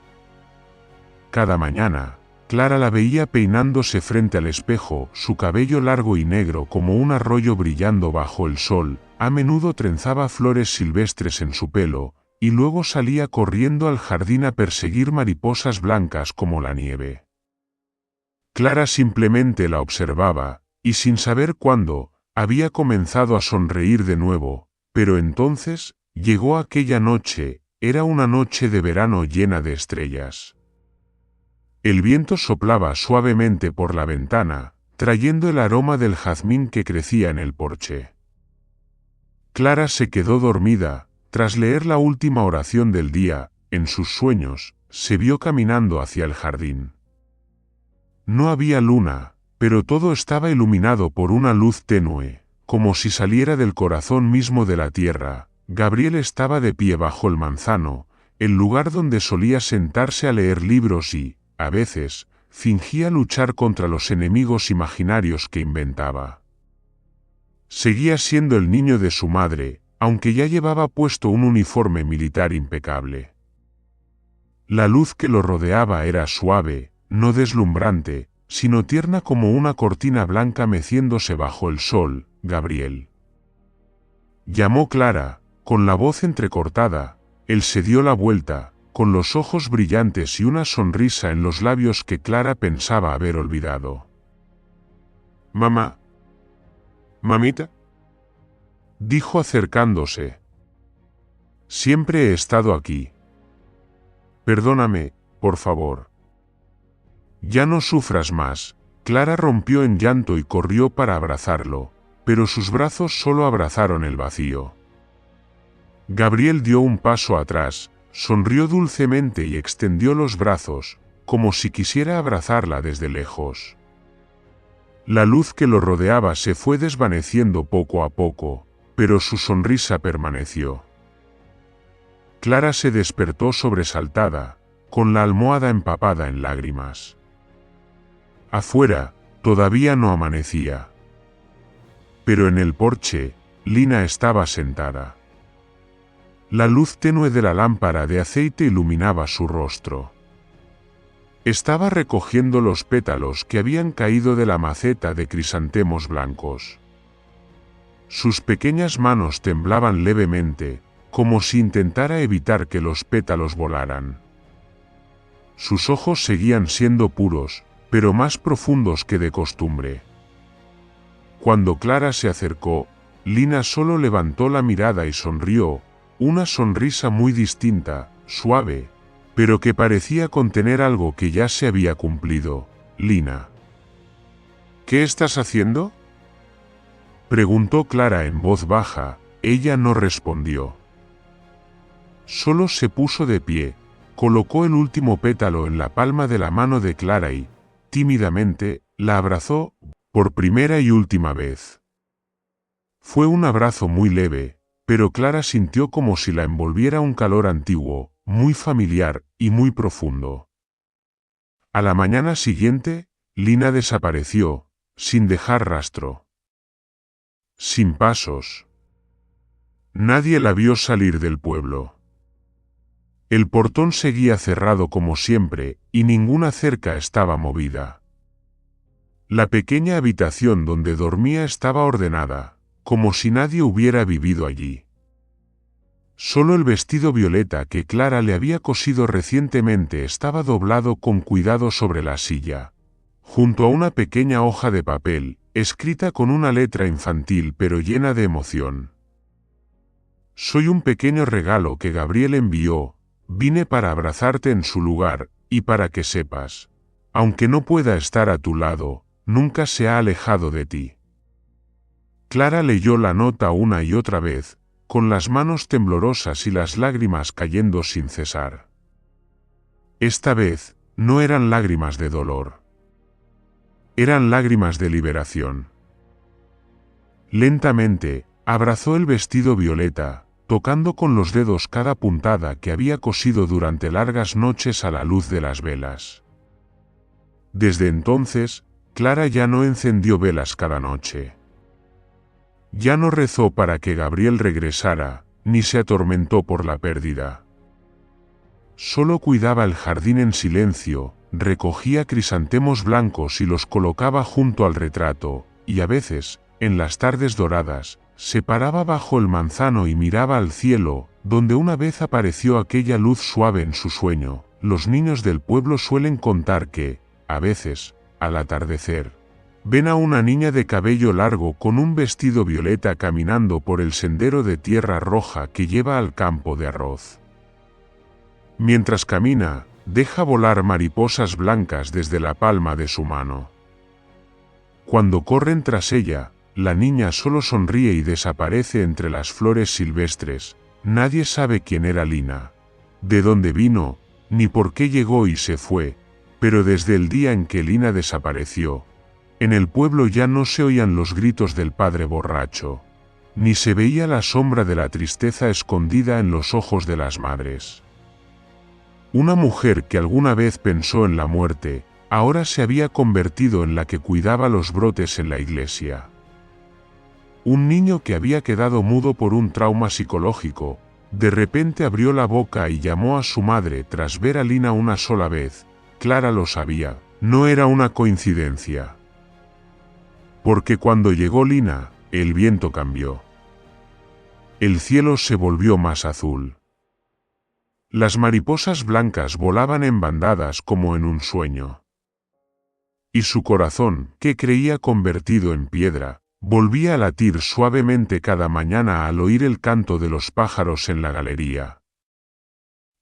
Cada mañana, Clara la veía peinándose frente al espejo, su cabello largo y negro como un arroyo brillando bajo el sol. A menudo trenzaba flores silvestres en su pelo, y luego salía corriendo al jardín a perseguir mariposas blancas como la nieve. Clara simplemente la observaba, y sin saber cuándo, había comenzado a sonreír de nuevo. Pero entonces, llegó aquella noche. Era una noche de verano llena de estrellas. El viento soplaba suavemente por la ventana, trayendo el aroma del jazmín que crecía en el porche. Clara se quedó dormida. Tras leer la última oración del día, en sus sueños, se vio caminando hacia el jardín. No había luna, pero todo estaba iluminado por una luz tenue, como si saliera del corazón mismo de la tierra. Gabriel estaba de pie bajo el manzano, el lugar donde solía sentarse a leer libros y, a veces, fingía luchar contra los enemigos imaginarios que inventaba. Seguía siendo el niño de su madre, aunque ya llevaba puesto un uniforme militar impecable. La luz que lo rodeaba era suave, no deslumbrante, sino tierna como una cortina blanca meciéndose bajo el sol. Gabriel. Llamó Clara, con la voz entrecortada. Él se dio la vuelta, con los ojos brillantes y una sonrisa en los labios que Clara pensaba haber olvidado. «Mamá. Mamita», dijo acercándose. «Siempre he estado aquí. Perdóname, por favor». «Ya no sufras más». Clara rompió en llanto y corrió para abrazarlo, pero sus brazos solo abrazaron el vacío. Gabriel dio un paso atrás, sonrió dulcemente y extendió los brazos, como si quisiera abrazarla desde lejos. La luz que lo rodeaba se fue desvaneciendo poco a poco, pero su sonrisa permaneció. Clara se despertó sobresaltada, con la almohada empapada en lágrimas. Afuera, todavía no amanecía. Pero en el porche, Lina estaba sentada. La luz tenue de la lámpara de aceite iluminaba su rostro. Estaba recogiendo los pétalos que habían caído de la maceta de crisantemos blancos. Sus pequeñas manos temblaban levemente, como si intentara evitar que los pétalos volaran. Sus ojos seguían siendo puros, pero más profundos que de costumbre. Cuando Clara se acercó, Lina solo levantó la mirada y sonrió, una sonrisa muy distinta, suave, pero que parecía contener algo que ya se había cumplido. «Lina, ¿qué estás haciendo?», preguntó Clara en voz baja. Ella no respondió. Solo se puso de pie, colocó el último pétalo en la palma de la mano de Clara y, tímidamente, la abrazó, por primera y última vez. Fue un abrazo muy leve, pero Clara sintió como si la envolviera un calor antiguo, muy familiar y muy profundo. A la mañana siguiente, Lina desapareció, sin dejar rastro. Sin pasos. Nadie la vio salir del pueblo. El portón seguía cerrado como siempre, y ninguna cerca estaba movida. La pequeña habitación donde dormía estaba ordenada, como si nadie hubiera vivido allí. Solo el vestido violeta que Clara le había cosido recientemente estaba doblado con cuidado sobre la silla, junto a una pequeña hoja de papel, escrita con una letra infantil pero llena de emoción. «Soy un pequeño regalo que Gabriel envió, vine para abrazarte en su lugar, y para que sepas, aunque no pueda estar a tu lado, nunca se ha alejado de ti». Clara leyó la nota una y otra vez, con las manos temblorosas y las lágrimas cayendo sin cesar. Esta vez, no eran lágrimas de dolor. Eran lágrimas de liberación. Lentamente, abrazó el vestido violeta, tocando con los dedos cada puntada que había cosido durante largas noches a la luz de las velas. Desde entonces, Clara ya no encendió velas cada noche. Ya no rezó para que Gabriel regresara, ni se atormentó por la pérdida. Solo cuidaba el jardín en silencio, recogía crisantemos blancos y los colocaba junto al retrato, y a veces, en las tardes doradas, se paraba bajo el manzano y miraba al cielo, donde una vez apareció aquella luz suave en su sueño. Los niños del pueblo suelen contar que, a veces, al atardecer, ven a una niña de cabello largo con un vestido violeta caminando por el sendero de tierra roja que lleva al campo de arroz. Mientras camina, deja volar mariposas blancas desde la palma de su mano. Cuando corren tras ella, la niña solo sonríe y desaparece entre las flores silvestres. Nadie sabe quién era Lina, de dónde vino, ni por qué llegó y se fue, pero desde el día en que Lina desapareció, En el pueblo ya no se oían los gritos del padre borracho, ni se veía la sombra de la tristeza escondida en los ojos de las madres. Una mujer que alguna vez pensó en la muerte, ahora se había convertido en la que cuidaba los brotes en la iglesia. Un niño que había quedado mudo por un trauma psicológico, de repente abrió la boca y llamó a su madre tras ver a Lina una sola vez. Clara lo sabía, no era una coincidencia. Porque cuando llegó Lina, el viento cambió. El cielo se volvió más azul. Las mariposas blancas volaban en bandadas como en un sueño. Y su corazón, que creía convertido en piedra, volvía a latir suavemente cada mañana al oír el canto de los pájaros en la galería.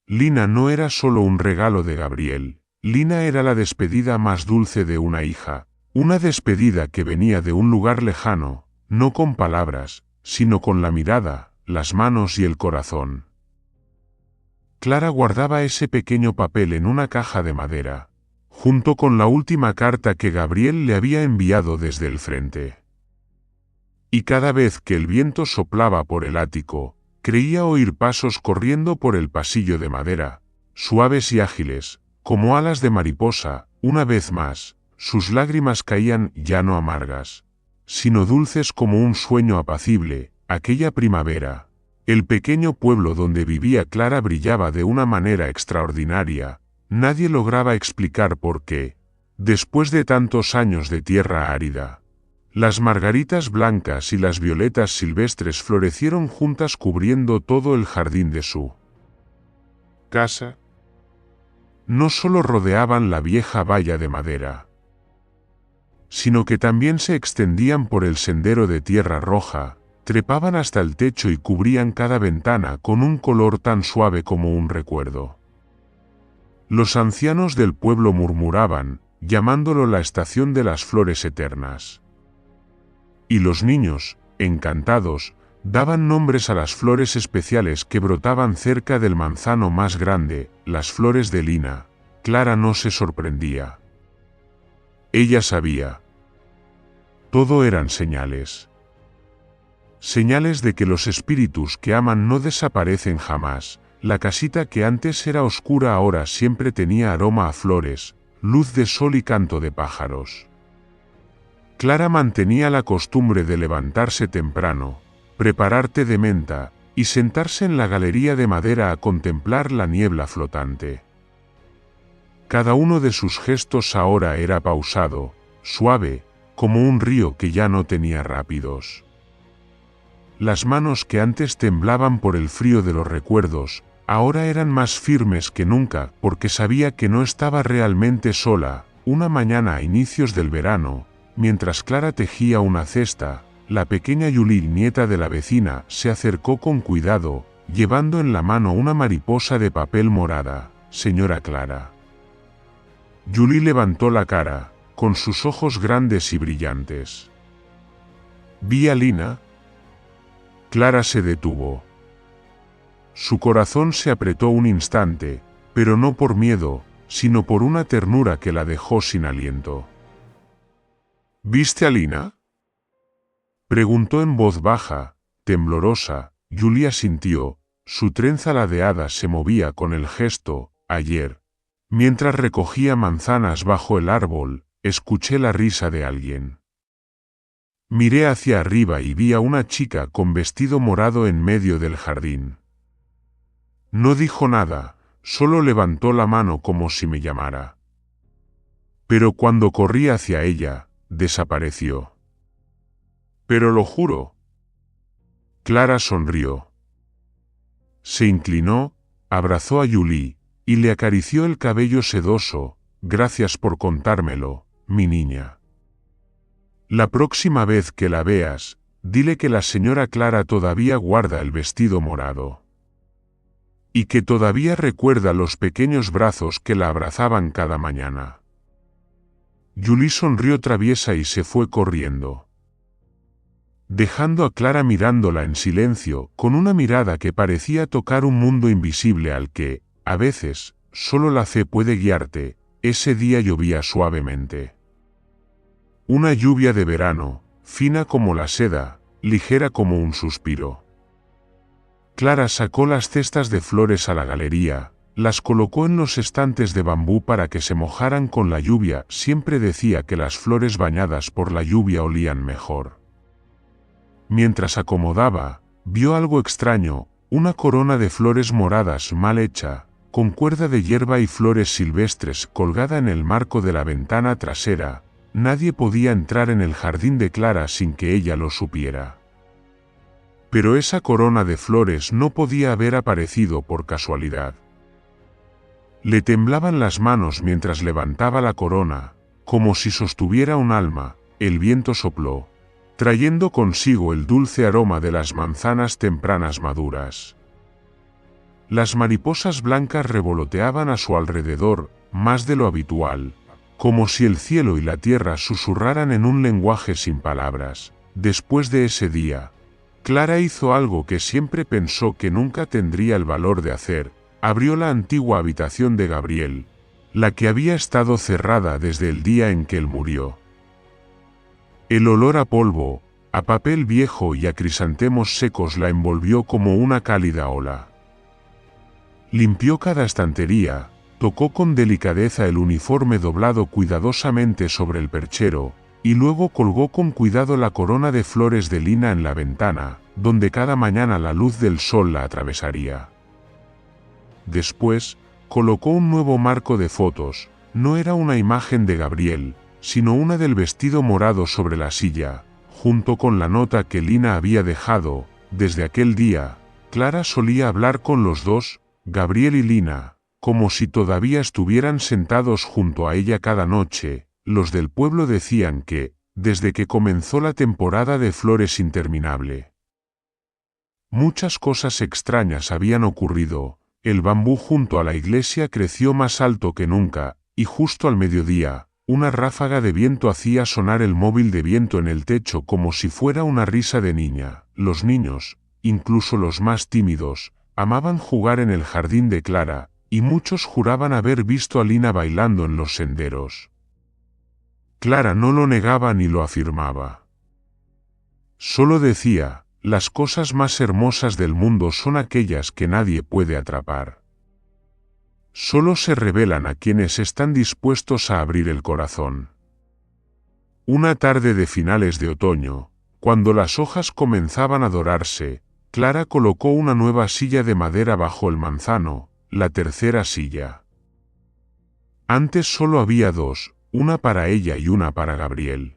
Lina no era solo un regalo de Gabriel, Lina era la despedida más dulce de una hija, una despedida que venía de un lugar lejano, no con palabras, sino con la mirada, las manos y el corazón. Clara guardaba ese pequeño papel en una caja de madera, junto con la última carta que Gabriel le había enviado desde el frente. Y cada vez que el viento soplaba por el ático, creía oír pasos corriendo por el pasillo de madera, suaves y ágiles, como alas de mariposa. Una vez más, sus lágrimas caían ya no amargas, sino dulces como un sueño apacible. Aquella primavera, el pequeño pueblo donde vivía Clara brillaba de una manera extraordinaria. Nadie lograba explicar por qué, después de tantos años de tierra árida, las margaritas blancas y las violetas silvestres florecieron juntas cubriendo todo el jardín de su casa. No solo rodeaban la vieja valla de madera, sino que también se extendían por el sendero de tierra roja, trepaban hasta el techo y cubrían cada ventana con un color tan suave como un recuerdo. Los ancianos del pueblo murmuraban, llamándolo la estación de las flores eternas. Y los niños, encantados, daban nombres a las flores especiales que brotaban cerca del manzano más grande, las flores de Lina. Clara no se sorprendía. Ella sabía. Todo eran señales. Señales de que los espíritus que aman no desaparecen jamás. La casita que antes era oscura ahora siempre tenía aroma a flores, luz de sol y canto de pájaros. Clara mantenía la costumbre de levantarse temprano, preparar té de menta, y sentarse en la galería de madera a contemplar la niebla flotante. Cada uno de sus gestos ahora era pausado, suave, como un río que ya no tenía rápidos. Las manos que antes temblaban por el frío de los recuerdos, ahora eran más firmes que nunca, porque sabía que no estaba realmente sola. Una mañana a inicios del verano, mientras Clara tejía una cesta, la pequeña Julie, nieta de la vecina, se acercó con cuidado, llevando en la mano una mariposa de papel morada. «Señora Clara». Julie levantó la cara, con sus ojos grandes y brillantes. «¿Vi a Lina?» Clara se detuvo. Su corazón se apretó un instante, pero no por miedo, sino por una ternura que la dejó sin aliento. «¿Viste a Lina?», preguntó en voz baja, temblorosa. Julia sintió, su trenza ladeada se movía con el gesto. «Ayer, mientras recogía manzanas bajo el árbol, escuché la risa de alguien. Miré hacia arriba y vi a una chica con vestido morado en medio del jardín. No dijo nada, solo levantó la mano como si me llamara. Pero cuando corrí hacia ella, desapareció». «Pero lo juro». Clara sonrió. Se inclinó, abrazó a Julie, y le acarició el cabello sedoso. «Gracias por contármelo, mi niña. La próxima vez que la veas, dile que la señora Clara todavía guarda el vestido morado. Y que todavía recuerda los pequeños brazos que la abrazaban cada mañana». Julie sonrió traviesa y se fue corriendo, dejando a Clara mirándola en silencio, con una mirada que parecía tocar un mundo invisible al que, a veces, solo la fe puede guiarte. Ese día llovía suavemente. una lluvia de verano, fina como la seda, ligera como un suspiro. Clara sacó las cestas de flores a la galería, las colocó en los estantes de bambú para que se mojaran con la lluvia. Siempre decía que las flores bañadas por la lluvia olían mejor. Mientras acomodaba, vio algo extraño, una corona de flores moradas mal hecha, con cuerda de hierba y flores silvestres colgada en el marco de la ventana trasera. Nadie podía entrar en el jardín de Clara sin que ella lo supiera. Pero esa corona de flores no podía haber aparecido por casualidad. Le temblaban las manos mientras levantaba la corona, como si sostuviera un alma. El viento sopló, trayendo consigo el dulce aroma de las manzanas tempranas maduras. Las mariposas blancas revoloteaban a su alrededor, más de lo habitual, como si el cielo y la tierra susurraran en un lenguaje sin palabras. Después de ese día, Clara hizo algo que siempre pensó que nunca tendría el valor de hacer. Abrió la antigua habitación de Gabriel, la que había estado cerrada desde el día en que él murió. El olor a polvo, a papel viejo y a crisantemos secos la envolvió como una cálida ola. Limpió cada estantería, tocó con delicadeza el uniforme doblado cuidadosamente sobre el perchero, y luego colgó con cuidado la corona de flores de lina en la ventana, donde cada mañana la luz del sol la atravesaría. Después, colocó un nuevo marco de fotos. No era una imagen de Gabriel, sino una del vestido morado sobre la silla, junto con la nota que Lina había dejado. Desde aquel día, Clara solía hablar con los dos, Gabriel y Lina, como si todavía estuvieran sentados junto a ella cada noche. Los del pueblo decían que, desde que comenzó la temporada de flores interminable, muchas cosas extrañas habían ocurrido. El bambú junto a la iglesia creció más alto que nunca, y justo al mediodía, una ráfaga de viento hacía sonar el móvil de viento en el techo como si fuera una risa de niña. Los niños, incluso los más tímidos, amaban jugar en el jardín de Clara, y muchos juraban haber visto a Lina bailando en los senderos. Clara no lo negaba ni lo afirmaba. Solo decía: las cosas más hermosas del mundo son aquellas que nadie puede atrapar. Solo se revelan a quienes están dispuestos a abrir el corazón. Una tarde de finales de otoño, cuando las hojas comenzaban a dorarse, Clara colocó una nueva silla de madera bajo el manzano, la tercera silla. Antes solo había dos, una para ella y una para Gabriel.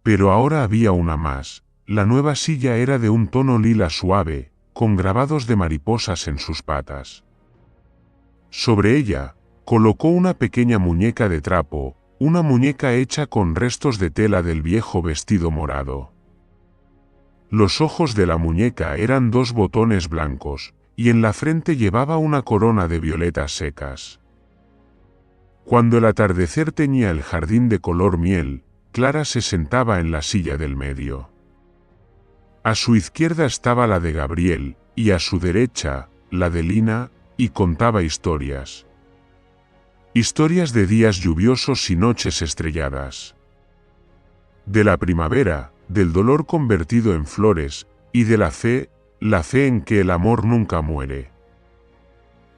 Pero ahora había una más. La nueva silla era de un tono lila suave, con grabados de mariposas en sus patas. Sobre ella, colocó una pequeña muñeca de trapo, una muñeca hecha con restos de tela del viejo vestido morado. Los ojos de la muñeca eran dos botones blancos, y en la frente llevaba una corona de violetas secas. Cuando el atardecer teñía el jardín de color miel, Clara se sentaba en la silla del medio. A su izquierda estaba la de Gabriel, y a su derecha, la de Lina, y contaba historias. Historias de días lluviosos y noches estrelladas. De la primavera, del dolor convertido en flores, y de la fe en que el amor nunca muere.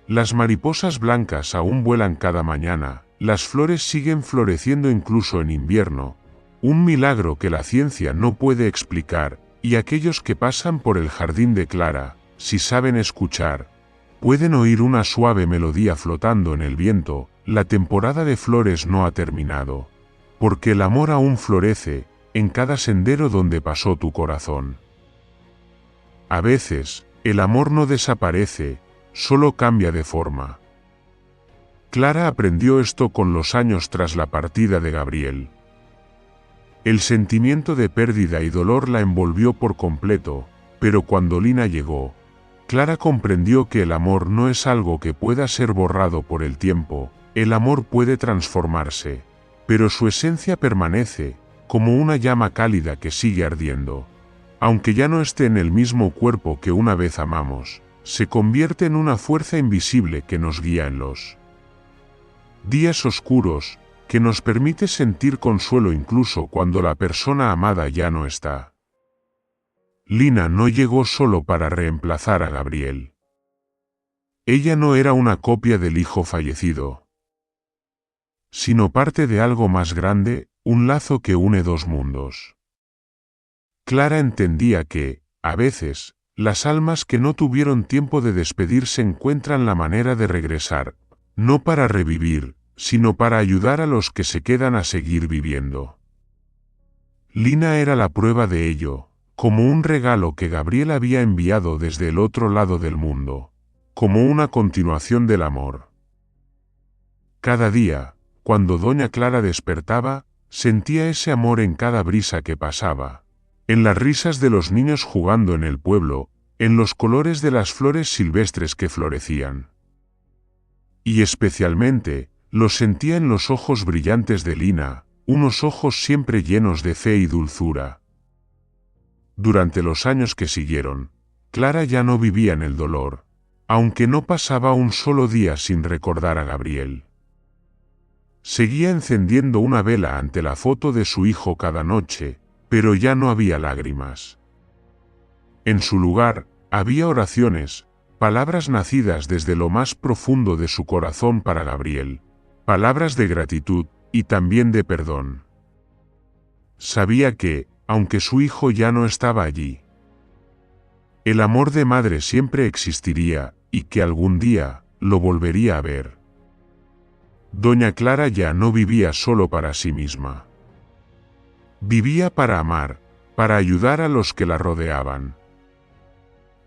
Las mariposas blancas aún vuelan cada mañana, las flores siguen floreciendo incluso en invierno, un milagro que la ciencia no puede explicar. Y aquellos que pasan por el jardín de Clara, si saben escuchar, pueden oír una suave melodía flotando en el viento. La temporada de flores no ha terminado, porque el amor aún florece en cada sendero donde pasó tu corazón. A veces, el amor no desaparece, solo cambia de forma. Clara aprendió esto con los años tras la partida de Gabriel. El sentimiento de pérdida y dolor la envolvió por completo, pero cuando Lina llegó, Clara comprendió que el amor no es algo que pueda ser borrado por el tiempo. El amor puede transformarse, pero su esencia permanece, como una llama cálida que sigue ardiendo. Aunque ya no esté en el mismo cuerpo que una vez amamos, se convierte en una fuerza invisible que nos guía en los días oscuros, que nos permite sentir consuelo incluso cuando la persona amada ya no está. Lina no llegó solo para reemplazar a Gabriel. Ella no era una copia del hijo fallecido, sino parte de algo más grande, un lazo que une dos mundos. Clara entendía que, a veces, las almas que no tuvieron tiempo de despedirse encuentran la manera de regresar, no para revivir, sino para ayudar a los que se quedan a seguir viviendo. Lina era la prueba de ello, como un regalo que Gabriel había enviado desde el otro lado del mundo, como una continuación del amor. Cada día, cuando doña Clara despertaba, sentía ese amor en cada brisa que pasaba, en las risas de los niños jugando en el pueblo, en los colores de las flores silvestres que florecían. Y especialmente, lo sentía en los ojos brillantes de Lina, unos ojos siempre llenos de fe y dulzura. Durante los años que siguieron, Clara ya no vivía en el dolor, aunque no pasaba un solo día sin recordar a Gabriel. Seguía encendiendo una vela ante la foto de su hijo cada noche, pero ya no había lágrimas. En su lugar, había oraciones, palabras nacidas desde lo más profundo de su corazón para Gabriel, palabras de gratitud y también de perdón. Sabía que, aunque su hijo ya no estaba allí, el amor de madre siempre existiría y que algún día lo volvería a ver. Doña Clara ya no vivía solo para sí misma. Vivía para amar, para ayudar a los que la rodeaban.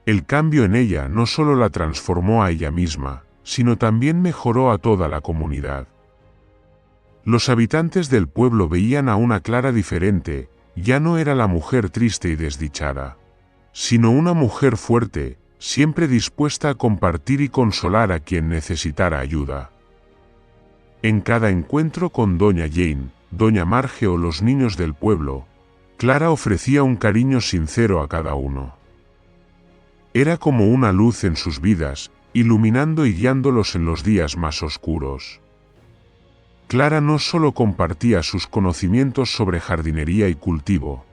El cambio en ella no solo la transformó a ella misma, sino también mejoró a toda la comunidad. Los habitantes del pueblo veían a una Clara diferente, ya no era la mujer triste y desdichada, sino una mujer fuerte, siempre dispuesta a compartir y consolar a quien necesitara ayuda. En cada encuentro con doña Jane, doña Marge o los niños del pueblo, Clara ofrecía un cariño sincero a cada uno. Era como una luz en sus vidas, iluminando y guiándolos en los días más oscuros. Clara no solo compartía sus conocimientos sobre jardinería y cultivo,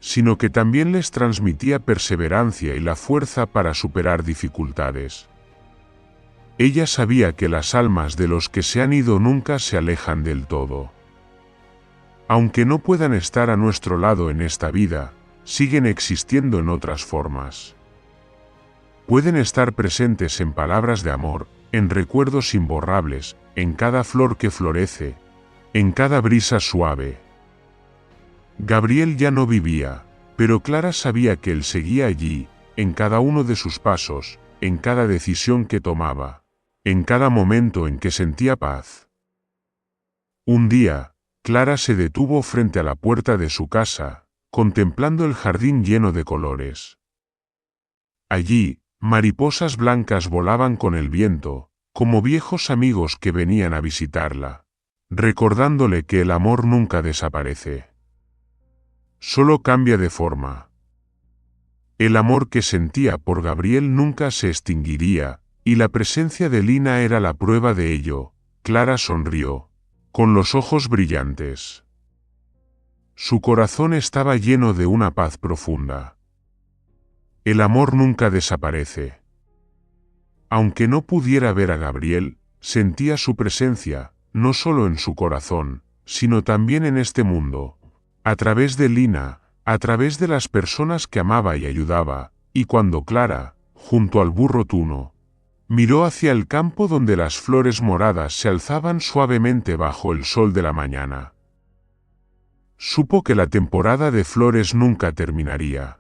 sino que también les transmitía perseverancia y la fuerza para superar dificultades. Ella sabía que las almas de los que se han ido nunca se alejan del todo. Aunque no puedan estar a nuestro lado en esta vida, siguen existiendo en otras formas. Pueden estar presentes en palabras de amor, en recuerdos imborrables, en cada flor que florece, en cada brisa suave. Gabriel ya no vivía, pero Clara sabía que él seguía allí, en cada uno de sus pasos, en cada decisión que tomaba, en cada momento en que sentía paz. Un día, Clara se detuvo frente a la puerta de su casa, contemplando el jardín lleno de colores. Allí, mariposas blancas volaban con el viento, como viejos amigos que venían a visitarla, recordándole que el amor nunca desaparece. Solo cambia de forma. El amor que sentía por Gabriel nunca se extinguiría, y la presencia de Lina era la prueba de ello. Clara sonrió, con los ojos brillantes. Su corazón estaba lleno de una paz profunda. El amor nunca desaparece. Aunque no pudiera ver a Gabriel, sentía su presencia, no solo en su corazón, sino también en este mundo, a través de Lina, a través de las personas que amaba y ayudaba, y cuando Clara, junto al burro tuno, miró hacia el campo donde las flores moradas se alzaban suavemente bajo el sol de la mañana, supo que la temporada de flores nunca terminaría.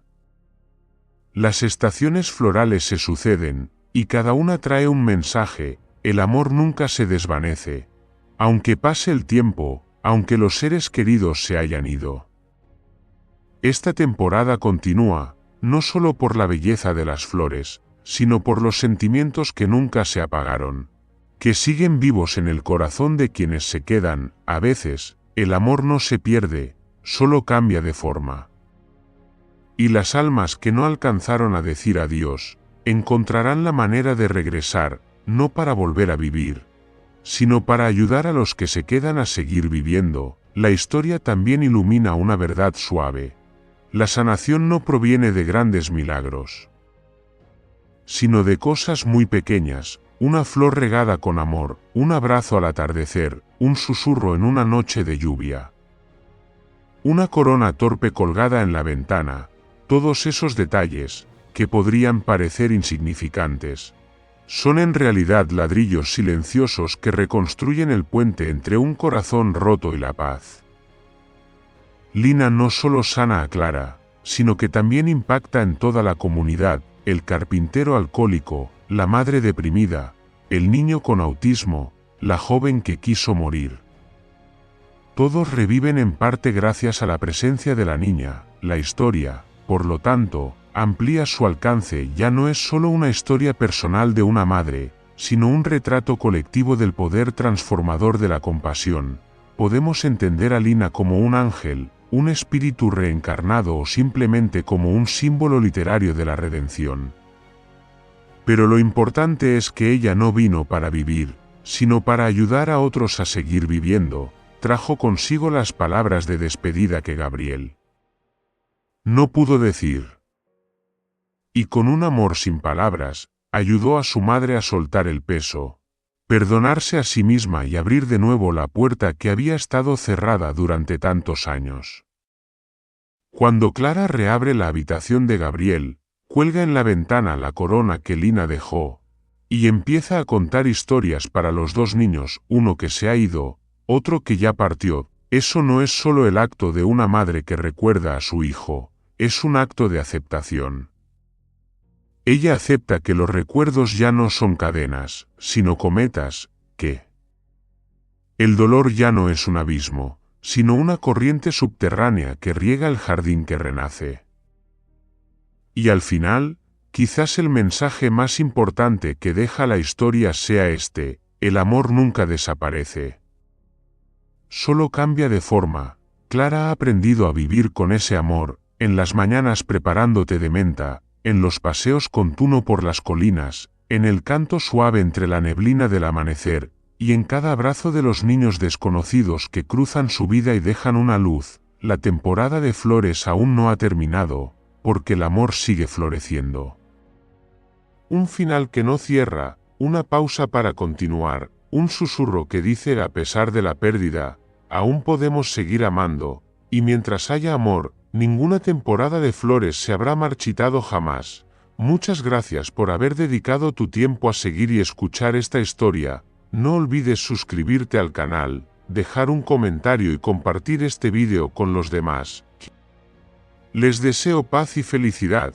Las estaciones florales se suceden, y cada una trae un mensaje. El amor nunca se desvanece, aunque pase el tiempo, aunque los seres queridos se hayan ido. Esta temporada continúa, no solo por la belleza de las flores, sino por los sentimientos que nunca se apagaron, que siguen vivos en el corazón de quienes se quedan. A veces, el amor no se pierde, solo cambia de forma. Y las almas que no alcanzaron a decir adiós, encontrarán la manera de regresar, no para volver a vivir, sino para ayudar a los que se quedan a seguir viviendo. La historia también ilumina una verdad suave. La sanación no proviene de grandes milagros, sino de cosas muy pequeñas: una flor regada con amor, un abrazo al atardecer, un susurro en una noche de lluvia, una corona torpe colgada en la ventana. Todos esos detalles, que podrían parecer insignificantes, son en realidad ladrillos silenciosos que reconstruyen el puente entre un corazón roto y la paz. Lina no solo sana a Clara, sino que también impacta en toda la comunidad: el carpintero alcohólico, la madre deprimida, el niño con autismo, la joven que quiso morir. Todos reviven en parte gracias a la presencia de la niña. La historia, por lo tanto, amplía su alcance. Ya no es solo una historia personal de una madre, sino un retrato colectivo del poder transformador de la compasión. Podemos entender a Lina como un ángel, un espíritu reencarnado o simplemente como un símbolo literario de la redención. Pero lo importante es que ella no vino para vivir, sino para ayudar a otros a seguir viviendo. Trajo consigo las palabras de despedida que Gabriel no pudo decir. Y con un amor sin palabras, ayudó a su madre a soltar el peso, perdonarse a sí misma y abrir de nuevo la puerta que había estado cerrada durante tantos años. Cuando Clara reabre la habitación de Gabriel, cuelga en la ventana la corona que Lina dejó, y empieza a contar historias para los dos niños: uno que se ha ido, otro que ya partió. Eso no es solo el acto de una madre que recuerda a su hijo, es un acto de aceptación. Ella acepta que los recuerdos ya no son cadenas, sino cometas, que el dolor ya no es un abismo, sino una corriente subterránea que riega el jardín que renace. Y al final, quizás el mensaje más importante que deja la historia sea este: el amor nunca desaparece, solo cambia de forma. Clara ha aprendido a vivir con ese amor, en las mañanas preparándote de menta, en los paseos con Tuno por las colinas, en el canto suave entre la neblina del amanecer, y en cada abrazo de los niños desconocidos que cruzan su vida y dejan una luz. La temporada de flores aún no ha terminado, porque el amor sigue floreciendo. Un final que no cierra, una pausa para continuar, un susurro que dice: a pesar de la pérdida, aún podemos seguir amando, y mientras haya amor, ninguna temporada de flores se habrá marchitado jamás. Muchas gracias por haber dedicado tu tiempo a seguir y escuchar esta historia. No olvides suscribirte al canal, dejar un comentario y compartir este vídeo con los demás. Les deseo paz y felicidad.